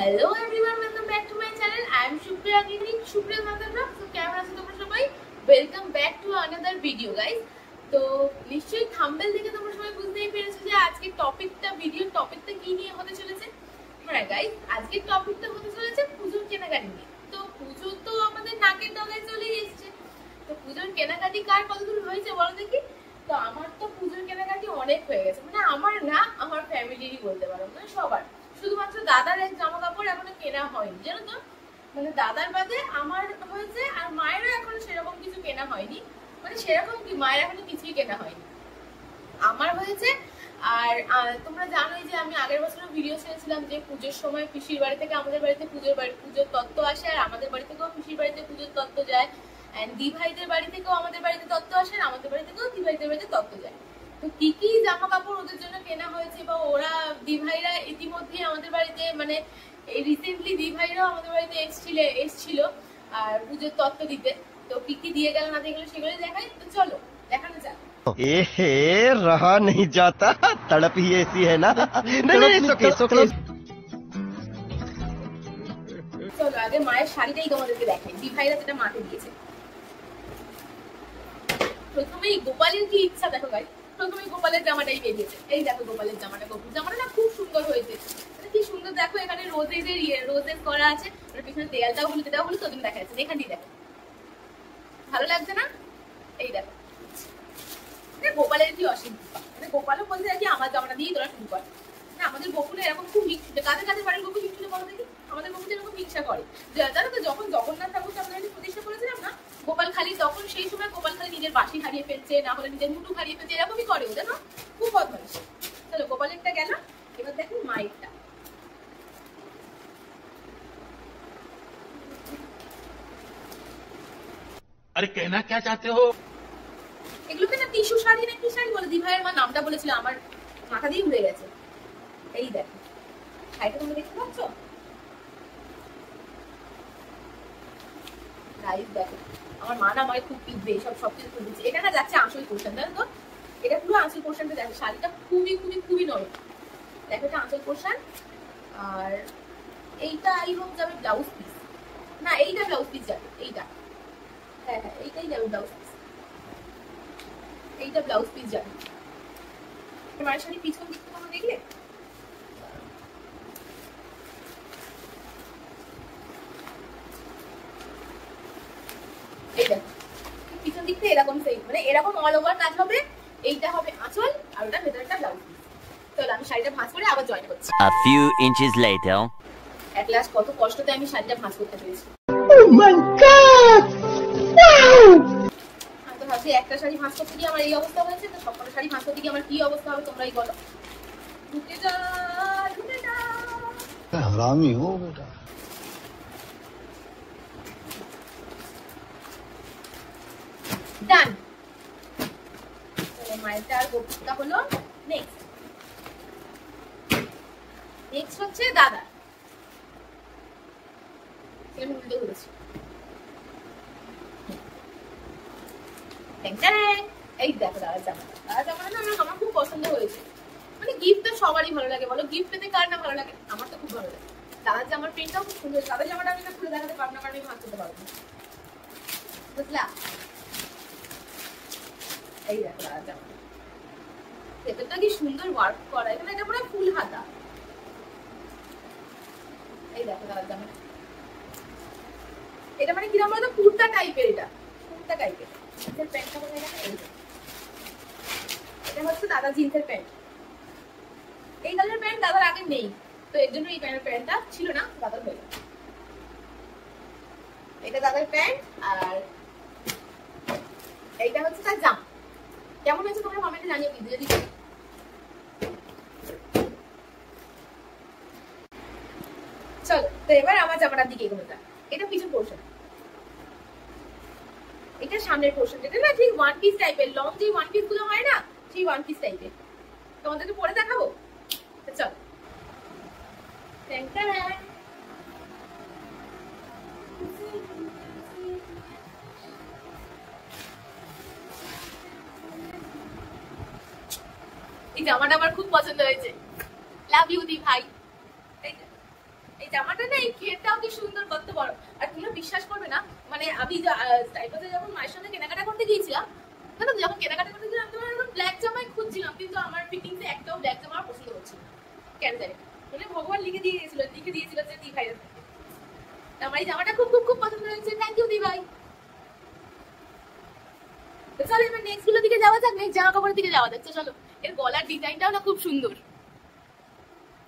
Hello everyone, welcome back to my channel. I am Supriya Giri, Supriya mother blog. তো কেমন আছো তোমরা সবাই? Welcome back to another video guys. তো নিশ্চয়ই থাম্বনেল দেখে তোমরা সবাই বুঝতেই পেরেছো যে আজকের ভিডিওর টপিকটা কি নিয়ে হতে চলেছে। হ্যাঁ গাইস, আজকের টপিকটা হতে চলেছে পুজোর কেনাকাটি নিয়ে। তো পুজো তো আমাদের নাকের ডগায় চলেই এসেছে। তো পুজোর কেনাকাটি কার কতদূর হয়েছে বলো দেখি। তো আমার তো পুজোর কেনাকাটি অনেক হয়ে গেছে, মানে আমার না, আমার ফ্যামিলিরই বলতে পারো, মানে সবার। শুধুমাত্র দাদার এক জামা কাপড় এখনো কেনা হয়নি, জানো তো। মানে দাদার বাদে আমার হয়েছে, আর মায়েরও এখনো সেরকম কিছু কেনা হয়নি। মানে সেরকম কি, মায়ের এখনো কিছুই কেনা হয়নি, আমার হয়েছে। আর তোমরা জানোই যে আমি আগের বছর ভিডিও ছেড়েছিলাম যে পুজোর সময় পিসির বাড়ি থেকে আমাদের বাড়িতে পুজোর তত্ত্ব আসে, আর আমাদের বাড়ি থেকেও পিসির বাড়িতে পুজোর তত্ত্ব যায়। এন্ড দি ভাইদের বাড়ি থেকেও আমাদের বাড়িতে তত্ত্ব আসে, আর আমাদের বাড়ি থেকেও দি ভাইদের বাড়িতে তত্ত্ব যায়। তো কি কি জামা কাপড় ওদের জন্য কেনা হয়েছে, বা ওরা দি ভাইরা ইতিমধ্যে আমাদের বাড়িতে, মানে এই রিসেন্টলি দি ভাইরাও আমাদের বাড়িতে এসছিল আর পুজোর তত্ত্ব দিতে। তো কি কি দিয়ে গেল না দিয়ে গেল সেগুলো দেখাই। তো চলো দেখানো যাক। এহে रहा नहीं जाता, तड़प ही ऐसी है ना। नहीं চলো আগে মায়ের শাড়িটাই তোমাদেরকে দেখাই, দি ভাইরা যেটা মাকে দিয়েছে। প্রথমেই গোপালের কি ইচ্ছা দেখো গাই, প্রথমেই গোপালের জামাটাই বেরিয়েছে। এই দেখো গোপালের জামাটা, জামাটা না খুব সুন্দর হয়েছে, কি সুন্দর দেখো। এখানে রোজেস করা আছে, ওর পিছনে দেয়ালটাও হলুদ, এটাও হলুদ, ওদিন দেখা যাচ্ছে। এখান দিয়ে দেখো, ভালো লাগছে না? এই দেখো গোপালের কি অসুবিধা, মানে গোপালও বলছে আর কি আমার জামাটা দিয়ে তোরা শুরু কর। না আমাদের গোকুলে এরকম খুব হিংসা, কাদের কাদের বাড়ির গোকুল হিংসা বলো দেখি। আমাদের গোকুল এরকম হিংসা করে, জানো তো। যখন জগন্নাথ ঠাকুরকে আমরা প্রতিষ্ঠা করেছিলাম না গোপাল খালি, তখন সেই সময় গোপাল খালি নিজের বাঁশি হারিয়ে ফেলছে, না হলে নিজের মুটু হারিয়ে ফেলছে, এরকমই করে ও, জানো, খুব বদমাইশ। চলো গোপালেরটা গেল, এবার দেখুন মায়েরটা। अरे कहना क्या चाहते हो? এগুলোকে না টিস্যু শাড়ি না কি শাড়ি বলে, দি ভাইয়ের মা নামটা বলেছিল, আমার মাথা দিয়ে উড়ে গেছে। এই দেখো শাড়িটা তোমরা দেখতে পাচ্ছ, গাইস দেখো। আমার মা না আমায় খুব পিটবে, সবকিছু খুব দিচ্ছে। এটা না যাচ্ছে আঁচল পোর্শন, জানো তো, এটা পুরো আঁচল পোর্শনটা দেখো। শাড়িটা খুবই খুবই খুবই নরম, দেখো এটা আঁচল পোর্শন। আর এইটা এই হোক যাবে ব্লাউজ পিস, না এইটা ব্লাউজ পিস যাবে, এইটা, হ্যাঁ হ্যাঁ এইটাই যাবে ব্লাউজ পিস, এইটা ব্লাউজ পিস যাবে। মায়ের শাড়ি পিছন দিক থেকে তোমরা দেখলে, এই দেখো পিছন দিক থেকে এরকম সেই, মানে এরকম অল ওভার কাজ হবে। এইটা হবে আঁচল, আর ওটা ভেতরটা ব্লাউজ পিস। চলো আমি শাড়িটা ভাঁজ করে আবার জয়েন করছি। A few inches later. At last কত কষ্টতে আমি শাড়িটা ভাঁজ করতে পেরেছি। Oh my God! Wow! আমি তো ভাবছি একটা শাড়ি ভাঁজ করতে গিয়ে আমার এই অবস্থা হয়েছে, তো সবকটা শাড়ি ভাঁজ করতে গিয়ে আমার কি অবস্থা হবে তোমরাই বলো। ঢুকে যা, ঢুকে যা, हरामी हो बेटा। ডান। চলো মায়েরটা আর গোপুরটা হলো। নেক্সট হচ্ছে দাদা। সেম উল্টো করেছি। এই দেখো দাদার জামাটা, দাদার জামাটা না আমার খুব পছন্দ হয়েছে। মানে গিফট তো সবারই ভালো লাগে বলো, গিফট পেতে কার না ভালো লাগে, আমার তো খুব ভালো লাগে। দাদার জামার প্রিন্টটাও খুব সুন্দর। দাদার জামাটা আমি না খুলে দেখাতে পারবো না, কারণ আমি ভাঁজ করতে পারবো না, বুঝলা। এই দেখো দাদার জামা, ভেতরটা কি সুন্দর ওয়ার্ক করা, এখানে এটা পুরো ফুল হাতা। এই দেখো দাদার জামা, এটা মানে কিরকম বলতো, কুর্তা টাইপের, এটা কুর্তা টাইপের। জিন্সের প্যান্টটা কোথায় গেছে, এটা হচ্ছে দাদা জিন্সের প্যান্ট। এই কালারের প্যান্ট দাদার আগে নেই, তো এর জন্য এই প্যান্টটা ছিল না, দাদার হয়ে গেল। এটা দাদার প্যান্ট, আর এইটা হচ্ছে তার জামা। কেমন হয়েছে তোমরা কমেন্টে জানিও কিন্তু যদি। চলো তো এবার আমার জামাটার দিকে এগোনো যাক। এটা পিছন পোর্শন, এটা সামনের পোর্শন, যেটা না ঠিক ওয়ান পিস টাইপের, লং যে ওয়ান পিস গুলো হয় না, সেই ওয়ান পিস টাইপের। তোমাদেরকে পরে দেখাবো, চলো। এই জামাটা আমার খুব পছন্দ হয়েছে, লাভ ইউ দি ভাই। এই এই জামাটা না, এই ঘেরটাও কি সুন্দর, কত বড়। আর তোমরা বিশ্বাস করবে না, মানে আমি স্টাইপতে যখন মায়ের সঙ্গে কেনাকাটা করতে গিয়েছিলাম, জানো তো, যখন কেনাকাটা করতে গেলাম তোমার ব্ল্যাক জামাই খুঁজছিলাম, কিন্তু আমার ফিটিংসে একটাও ব্ল্যাক জামা পছন্দ হচ্ছিল না, কেন জানি। মানে ভগবান লিখে দিয়েছিল যে দি ভাই, আমার এই জামাটা খুব খুব খুব পছন্দ হয়েছে। থ্যাংক ইউ দি ভাই। তো চলো এবার নেক্সট গুলোর দিকে যাওয়া যাক, নেক্সট জামা কাপড়ের দিকে যাওয়া যাক। তো চলো, এর গলার ডিজাইনটাও না খুব সুন্দর,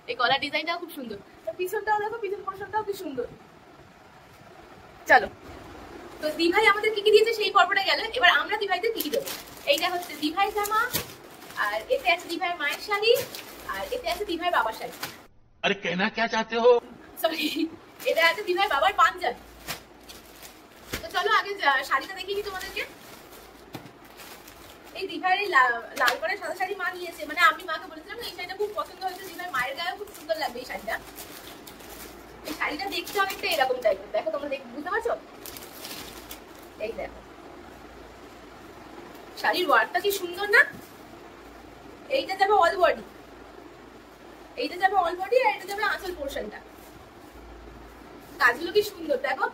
এই গলার ডিজাইনটাও খুব সুন্দর, পিছনটাও দেখো, পিছন পোর্শনটাও কি সুন্দর। চলো, তো দিভাই আমাদের কি কি দিয়েছে সেই পর্বটা গেল, এবার আমরা দিভাইদের কি কি দেবো। এইটা হচ্ছে দিভাই জামা, আর এতে আছে দিভাই মায়ের শাড়ি, আর এতে আছে দিভাই বাবার শাড়ি। अरे कहना क्या चाहते हो? সরি, এটা আছে দিভাই বাবার পাঞ্জাবি। তো চলো আগে শাড়িটা দেখিয়ে দিই তোমাদেরকে। এই দিভাইয়ের লাল করে সাদা শাড়ি মা নিয়েছে, মানে আমি মাকে বলেছিলাম এই শাড়িটা খুব পছন্দ হয়েছে, দিভাই মায়ের গায়েও খুব সুন্দর লাগবে এই শাড়িটা। এই শাড়িটা দেখতে অনেকটা এরকম টাইপের, দেখো তোমরা বুঝতে পারছো, এই দেখো শাড়ির ওয়ার্কটা কি সুন্দর না। এইটা যাবে অল বডি, এইটা যাবে অল বডি, আর এটা যাবে আঁচল পোর্শনটা। কাজগুলো কি সুন্দর দেখো,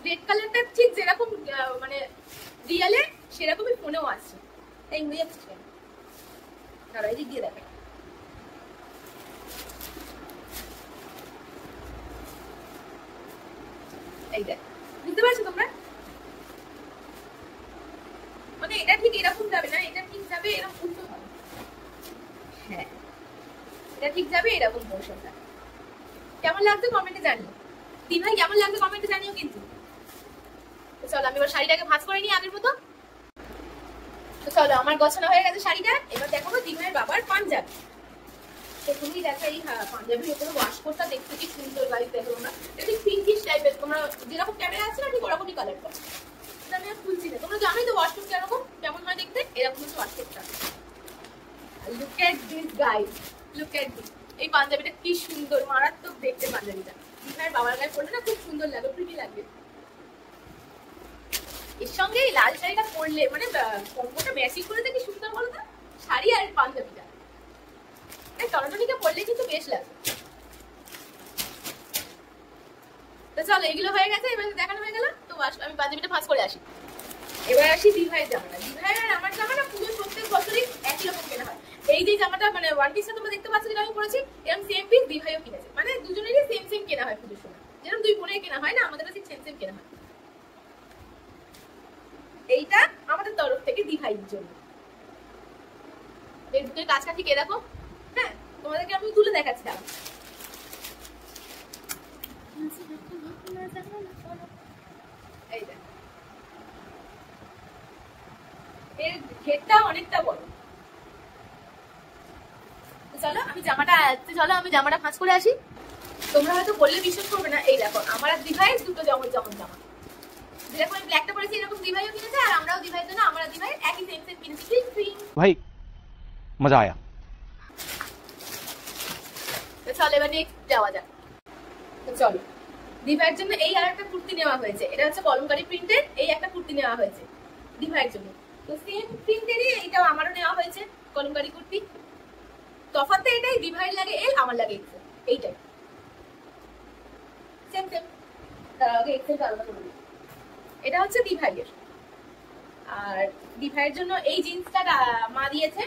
রেড কালারটা ঠিক যেরকম মানে রিয়েলে সেরকমই ফোনেও আসছে। এই মুড়ি যাচ্ছে দাঁড়া, এই দিক দিয়ে দেখো, এই দেখ, বুঝতে পারছো তোমরা, মানে এটা ঠিক এরকম যাবে না, এটা ঠিক যাবে এরকম উল্টো হবে। হ্যাঁ, এটা ঠিক যাবে এরকম পোর্শনটা। কেমন লাগছে কমেন্টে জানিও, দিভাই কেমন লাগছে কমেন্টে জানিও কিন্তু। চলো আমি এবার শাড়িটাকে ভাঁজ করে নিই আগের মতো। তো চলো আমার গোছানো হয়ে গেছে শাড়িটা, এবার দেখাবো দিভাইয়ের বাবার পাঞ্জাবি। তো তুমি দেখো এই পাঞ্জাবির উপরে ওয়াশ কোটটা দেখতে কি সুন্দর, গাইস দেখো তোমরা, এটা ঠিক পিঙ্কিশ টাইপের, তোমরা যেরকম ক্যামেরা আছে না ঠিক ওরকমই কালার পাচ্ছ। এটা আমি আর খুলছি না, তোমরা জানোই তো ওয়াশ কোট কেরকম কেমন হয় দেখতে, এরকম হচ্ছে ওয়াশ কোটটা। Look at this guys, look at this, এই পাঞ্জাবিটা কি সুন্দর, মারাত্মক দেখতে পাঞ্জাবিটা। দিভাইয়ের বাবার গায়ে পরলে না খুব সুন্দর লাগবে, প্রিটি লাগবে। এর সঙ্গে এই লাল শাড়িটা পরলে মানে কম্বোটা ম্যাচিং করে দেখি সুন্দর, বলো না, শাড়ি আর পাঞ্জাবিটা টনটনিকে পরলে কিন্তু বেশ লাগবে। তো চলো এগুলো হয়ে গেছে, এবার দেখানো হয়ে গেল। তো আমি পাঞ্জাবিটা ভাঁজ করে আসি। এবার আসি দিভাইয়ের জামাটা। দিভাইয়ের আর আমার জামাটা পুরো প্রত্যেক বছরই একই রকম কেনা হয়। এই যে জামাটা মানে ওয়ান পিসটা তোমরা দেখতে পাচ্ছ, যেটা আমি পরেছি এরকম সেম পিস দিভাইও কিনেছে, মানে দুজনেরই সেম সেম কেনা হয় পুজোর সময়, যেরকম দুই বোনের কেনা হয় না, আমাদের কাছে সেম সেম কেনা হয়। এইটা আমাদের তরফ থেকে দিভাইয়ের জন্য। এর দুটোর কাজটা ঠিক এরকম, হ্যাঁ তোমাদেরকে আমি তুলে দেখাচ্ছি। এই দেখ, এর ঘেরটা অনেকটা বড়। চলো আমি জামাটা ভাঁজ করে আসি। তোমরা হয়তো বললে বিশ্বাস করবে না, এই দেখো আমার আর দিভাইয়ের দুটো যেমন যেমন জামা, যেরকম আমি ব্ল্যাকটা পরেছি এরকম দিভাইও কিনেছে, আর আমরাও দিভাইয়ের জন্য আমার আর দিভাইয়ের একই সেম সেম কিনেছি। भाई मजा आया। চলো এবার নেক্সট যাওয়া যাক। চলো দিভাইয়ের জন্য এই আর একটা কুর্তি নেওয়া হয়েছে, এটা হচ্ছে কলমকারী প্রিন্টের, এই একটা কুর্তি নেওয়া হয়েছে দিভাইয়ের জন্য। তো সেম প্রিন্টেরই এইটাও আমারও নেওয়া হয়েছে কলমকারী কুর্তি। তফাৎটা এটাই, দিভাইয়ের লাগে এল, আমার লাগে এক্সেল, এইটাই সেম সেম। তার আগে এক্সেলটা আলাদা করে দিই। এটা হচ্ছে দিভাইয়ের, আর দিভাইয়ের জন্য এই জিন্সটা মা দিয়েছে।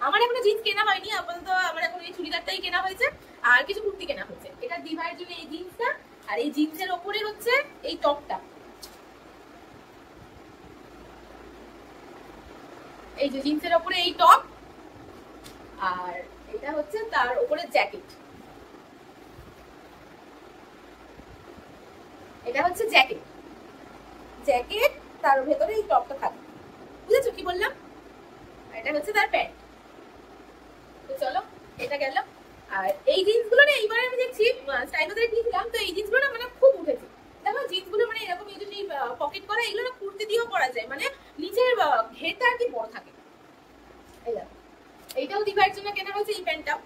আমার এখনো জিন্স কেনা হয়নি আপাতত, আমার এখন এই চুড়িদারটাই কেনা হয়েছে আর কিছু কুর্তি কেনা হয়েছে। এটা দিভাইয়ের জন্য এই জিন্সটা, আর এই জিন্সের ওপরে হচ্ছে এই টপটা, এই যে জিন্সের ওপরে এই টপ, আর এটা হচ্ছে তার ওপরে জ্যাকেট। এটা হচ্ছে জ্যাকেট, জ্যাকেট তার ভেতরে এই টপটা থাকবে, বুঝেছো কি বললাম? এটা হচ্ছে তার প্যান্ট। তো চলো এটা গেল। আর এই জিন্সগুলো না এইবারে আমি দেখছি স্টাইলতে কিনলাম, তো এই জিন্সগুলো না মানে খুব উঠেছে। দেখো জিন্সগুলো মানে এরকম এই যে পকেট করা, এগুলো না কুর্তি দিয়েও পরা যায়, মানে নিচের ঘেরটা আর কি বড় থাকে। এই দেখো এইটাও দিভাইয়ের জন্য কেনা হয়েছে, এই প্যান্টটাও।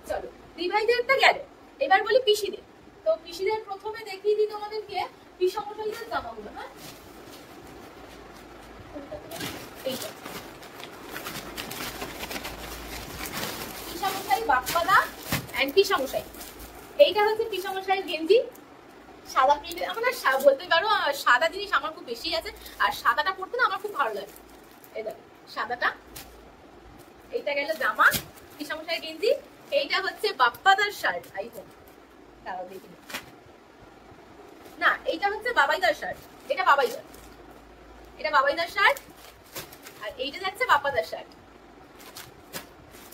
চলো দিভাইদেরটা গেল, এবার বলি পিসিদের। তো পিসিদের প্রথমে দেখিয়ে দিই তোমাদেরকে পিসমশাইদের জামাগুলো। হ্যাঁ এইটা পিসমশাই বাপ্পাদা এন্ড পিসামশাই। এইটা হচ্ছে পিসামশাইয়ের গেঞ্জি, সাদা প্রিন্টের। আমার না বলতে পারো সাদা জিনিস আমার খুব বেশি আছে, আর সাদাটা পরতে না আমার খুব ভালো লাগে। এই দেখো সাদাটা। এইটা গেল জামা, পিসামশাইয়ের গেঞ্জি। এইটা হচ্ছে বাপ্পাদার শার্ট। আইফোন তারাও দেখি না, এইটা হচ্ছে বাবাইদার শার্ট। এটা বাবাইদার, এটা বাবাইদার শার্ট। আর এইটা যাচ্ছে বাপ্পাদার শার্ট।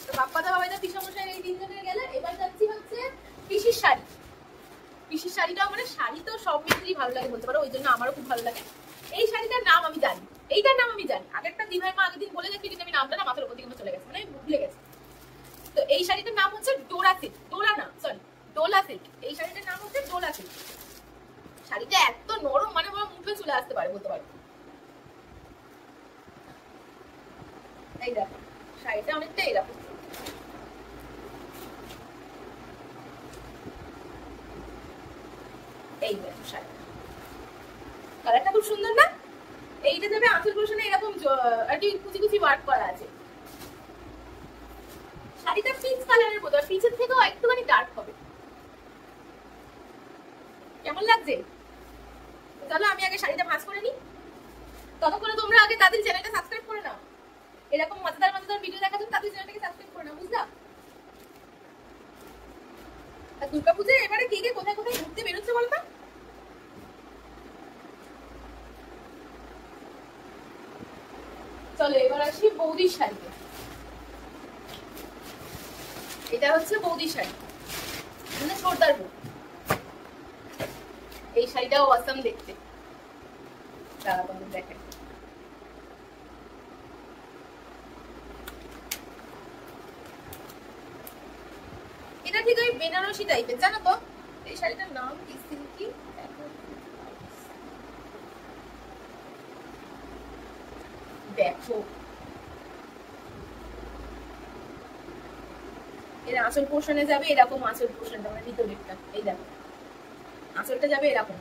তো বাপ্পাদা বাবাইদা পিসামশাই এই তিনজনের গেলে। এবার যাচ্ছি হচ্ছে পিসির শাড়ি। পিসির শাড়িটাও মানে শাড়ি তো সব মেয়েদেরই ভালো লাগে বলতে পারো, ওই জন্য আমারও খুব ভালো লাগে। এই শাড়িটার নাম আমি জানি, এইটার নাম আমি জানি। আগেরটা দিভাই মা আগের দিন বলে গেছে, কিন্তু আমি নামটা না মাথার উপর থেকে চলে গেছে, মানে ভুলে গেছি। তো এই শাড়িটার নাম হচ্ছে ডোরা সিল্ক। ডোরা না, সরি, ডোলা সিল্ক। এই শাড়িটার নাম হচ্ছে ডোলা সিল্ক। শাড়িটা এত নরম, মানে আমার মুখে চলে আসতে পারে বলতে পারো। এই দেখো শাড়িটা অনেকটা এরকম। এই দেখো শাড়িটা, কালারটা খুব সুন্দর না? এইটা যাবে আঁচল পোর্শনে এরকম আর কি কুচি কুচি ওয়ার্ক করা আছে। শাড়িটা পিচ কালারের মতো, আর পিচের থেকেও একটুখানি ডার্ক হবে। কেমন লাগছে? চলো আমি আগে শাড়িটা ভাঁজ করে নিই, ততক্ষণে তোমরা আগে তাদের চ্যানেলটা সাবস্ক্রাইব করে নাও। এরকম মজাদার মজাদার ভিডিও দেখার জন্য তাদের চ্যানেলটাকে সাবস্ক্রাইব করে নাও, বুঝলা? আর দুর্গাপূজায় এবারে কে কে কোথায় কোথায় ঘুরতে বেরোচ্ছে বলতো? চলো এবার আসি বৌদির শাড়িতে। এটা হচ্ছে বৌদির শাড়ি, মানে সর্দার বউ। এই শাড়িটাও অসাম দেখতে, দাঁড়া বন্ধু দেখেন। এটা ঠিক ওই বেনারসি টাইপের, জানো তো? এই শাড়িটার নাম কি? সিল্কি। দেখো এর আঁচল পোর্শনে যাবে এরকম, আঁচল পোর্শনটা মানে ভিতরেরটা। এই দেখো আঁচলটা যাবে এরকম।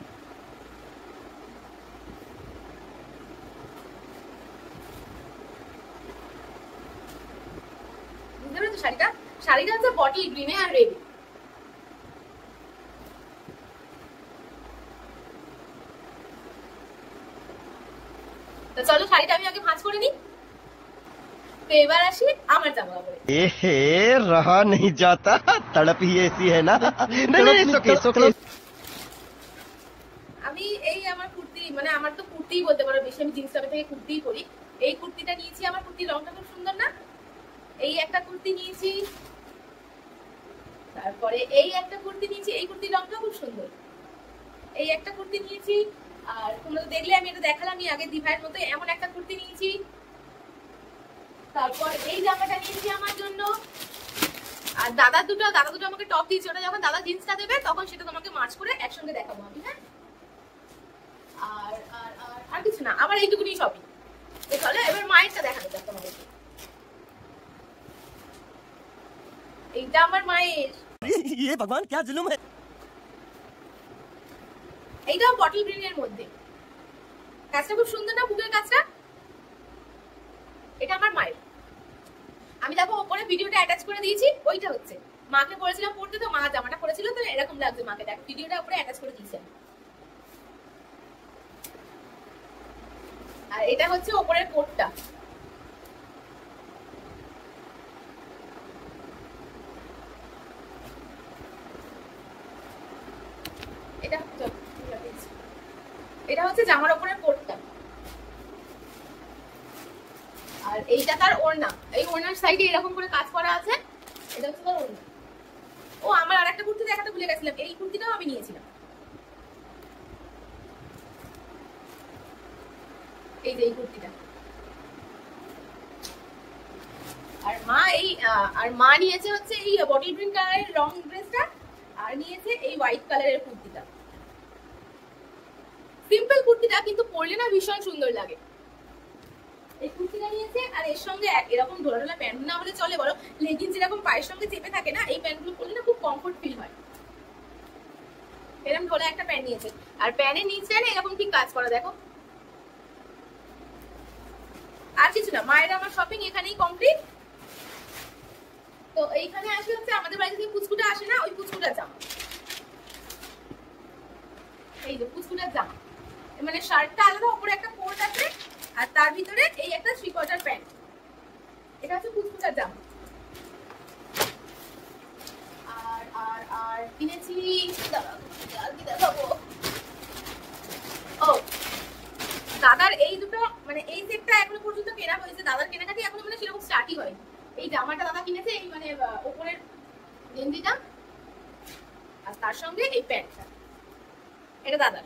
বুঝতে পেরেছো শাড়িটা? শাড়িটা হচ্ছে বটল গ্রিনে আর রেড। তো চলো শাড়িটা আমি আগে ভাঁজ করে নিই। তো এবার আসি আমার জামা কাপড়ে। এহে रहा नहीं जाता, तड़प ही ऐसी है ना। नहीं नहीं, আমি এই আমার কুর্তি, মানে আমার তো কুর্তিই বলতে পারো বেশি, আমি জিন্স টপে থেকে কুর্তিই পরি। এই কুর্তিটা নিয়েছি, আমার কুর্তির রংটা খুব সুন্দর না? এই একটা কুর্তি নিয়েছি, তারপরে এই একটা কুর্তি নিয়েছি, এই কুর্তির রংটা খুব সুন্দর। এই একটা কুর্তি নিয়েছি, আর তোমরা তো দেখলে আমি এটা দেখালাম আগে দিভাইয়ের মতো। এমন একটা কুর্তি নিয়েছি। তারপর এই জামাটা নিয়েছি আমার জন্য। আর দাদা দুটো আমাকে টপ দিয়েছে, ওটা যখন দাদা জিন্সটা দেবে তখন সেটা তোমাকে মার্চ করে একসঙ্গে দেখাবো আমি, হ্যাঁ? আর আর আর কিছু না, আমার এইটুকুনি শপিং। চলো এবার মায়েরটা দেখানো যাক তোমাদেরকে। এইটা আমার মায়ের। ये भगवान क्या जुल्म है। এইটাও বটল গ্রিনের মধ্যে, কাজটা খুব সুন্দর না? বুকের কাজটা। এটা আমার মায়ের। আমি দেখো ওপরে ভিডিওটা অ্যাটাচ করে দিয়েছি। ওইটা হচ্ছে মাকে বলেছিলাম পড়তে, তো মা জামাটা পরেছিল, তো এরকম লাগছে মাকে। দেখো ভিডিওটা উপরে অ্যাটাচ করে দিয়েছি। আর এটা হচ্ছে ওপরের কোটটা। এটা হচ্ছে জামার ওপরের কোটটা। আর এইটা তার ওড়না। এই ওড়নার সাইডে এরকম করে কাজ করা আছে। এটা হচ্ছে তার ওড়না। ও আমার আরেকটা কুর্তি দেখাতে ভুলে গেছিলাম, এই কুর্তিটাও আমি নিয়েছিলাম। এই যে এই কুর্তিটা। আর মা নিয়েছে হচ্ছে এই বটল গ্রিন কালারের রং ড্রেসটা, আর নিয়েছে এই হোয়াইট কালারের কুর্তিটা। সিম্পল কুর্তিটা, কিন্তু পরলে না ভীষণ সুন্দর লাগে। এই কুর্তিটা নিয়েছে, আর এর সঙ্গে এরকম ঢোলা প্যান্ট না হলে চলে বলো, লেগিংস যেরকম পায়ের সঙ্গে চেপে থাকে না, এই প্যান্টগুলো পরলে না খুব কমফোর্ট ফিল হয়। এরকম ঢোলা একটা প্যান্ট নিয়েছে, আর প্যান্টের নিচে না এরকম ঠিক কাজ করা। দেখো আর কিছু না, মায়ের আমার শপিং এখানেই কমপ্লিট। তো এইখানে আসে হচ্ছে আমাদের বাড়িতে যে পুচকুটা আসে না, ওই পুচকুটার জামা। এই যে পুচকুটার জামা, মানে শার্টটা আলাদা, উপরে একটা কোট আছে, আর তার ভিতরে এই একটা 3/4 প্যান্ট। এটা হচ্ছে পুচকুটার জামা। আর আর আর কিনেছি, আর কি দেখাবো, ও দাদার এই দুটো, মানে এই সেটটা এখনো পর্যন্ত কেনা হয়েছে। দাদার কেনাকাটি এখনো মানে সেরকম স্টার্টই হয়নি। এই জামাটা দাদা কিনেছে, এই মানে উপরের গেঞ্জিটা, আর তার সঙ্গে এই প্যান্টটা, এটা দাদার।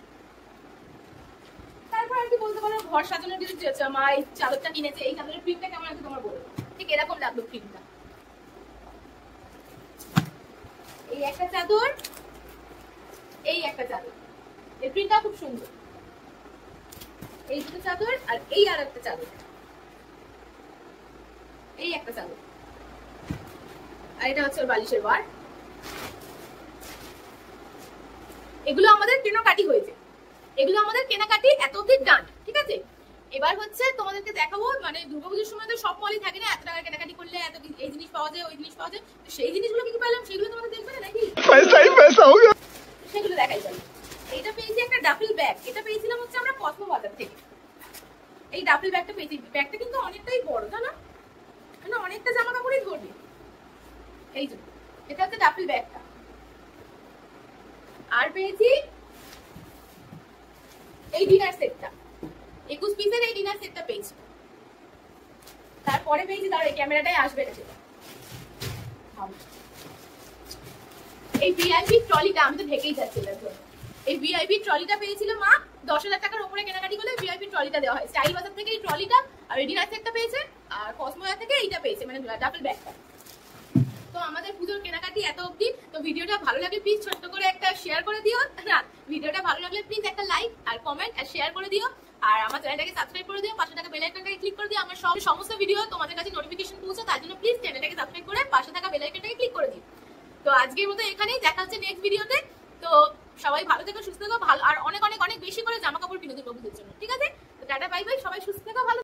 তারপর আর কি বলতে পারো, ঘর সাজানোর জন্য জামা, এই চাদরটা কিনেছে। এই চাদরের প্রিন্টটা কেমন আছে তোমার বলো, ঠিক এরকম লাগলো প্রিন্টটা। এই একটা চাদর, এই একটা চাদর, এই প্রিন্টটা খুব সুন্দর। এই দুটো চাদর, আর এই আর একটা চাদর, এই একটা চাদর, আর এটা হচ্ছে বালিশের ওয়ার। এগুলো আমাদের কেনাকাটি হয়েছে, এগুলো আমাদের কেনাকাটি এত অব্দি ডান, ঠিক আছে। এবার হচ্ছে তোমাদেরকে দেখাবো, মানে দুর্গাপুজোর সময় তো সব মলই থাকে না, এত টাকা কেনাকাটি করলে এত এই জিনিস পাওয়া যায়, ওই জিনিস পাওয়া যায়। তো সেই জিনিসগুলো কি পেলাম সেগুলো তোমাদের দেখবে না নাকি, সেগুলো দেখাই যাবে। এইটা পেয়েছি একটা ডাফেল ব্যাগ, এটা পেয়েছিলাম হচ্ছে আমরা কসমো বাজার থেকে। এই ডাফেল ব্যাগটা পেয়েছি, ব্যাগটা কিন্তু অনেকটাই বড়, জানো না, অনেকটা জামা কাপড়ই ধরবে। এই যে এটা হচ্ছে ডাফেল ব্যাগটা। আর পেয়েছি এই ডিনার সেটটা, 21 পিসের এই ডিনার সেটটা পেয়েছি। তারপরে পেয়েছি, তার এই ক্যামেরাটাই আসবে না সেটা, এই ভিআইপি ট্রলিটা, আমি তো ঢেকেই যাচ্ছিলাম। এই ভিআইপি ট্রলিটা পেয়েছিল মা, 10,000 টাকার উপরে কেনাকাটি করলে ভিআইপি ট্রলিটা দেওয়া হয়। স্টাইল বাজার থেকে এই ট্রলিটা আর এই ডিনার সেটটা পেয়েছে, আর কসমো বাজার থেকে এইটা পেয়েছে, মানে ডাবল ব্যাগটা। তো আমাদের পুজোর কেনাকাটি এত অবধি। তো ভিডিওটা ভালো লাগলে প্লিজ ছোট্ট করে একটা শেয়ার করে দিও, না ভিডিওটা ভালো লাগলে প্লিজ একটা লাইক আর কমেন্ট আর শেয়ার করে দিও, আর আমার চ্যানেলটাকে সাবস্ক্রাইব করে দিও, পাশে থাকা বেল আইকনটাকে ক্লিক করে দিও। আমার সমস্ত ভিডিও তোমাদের কাছে নোটিফিকেশন পৌঁছে, তার জন্য প্লিজ চ্যানেলটাকে সাবস্ক্রাইব করে পাশে থাকা বেল আইকনটাকে ক্লিক করে দিও। তো আজকের মতো এখানেই, দেখা হচ্ছে নেক্সট ভিডিওতে। তো সবাই ভালো থেকো, সুস্থ থেকো, ভালো, আর অনেক অনেক অনেক বেশি করে জামা কাপড় কিনে দুর্গাপুজোর জন্য, ঠিক আছে। তো টাটা বাই বাই, সবাই সুস্থ থেকো, ভালো।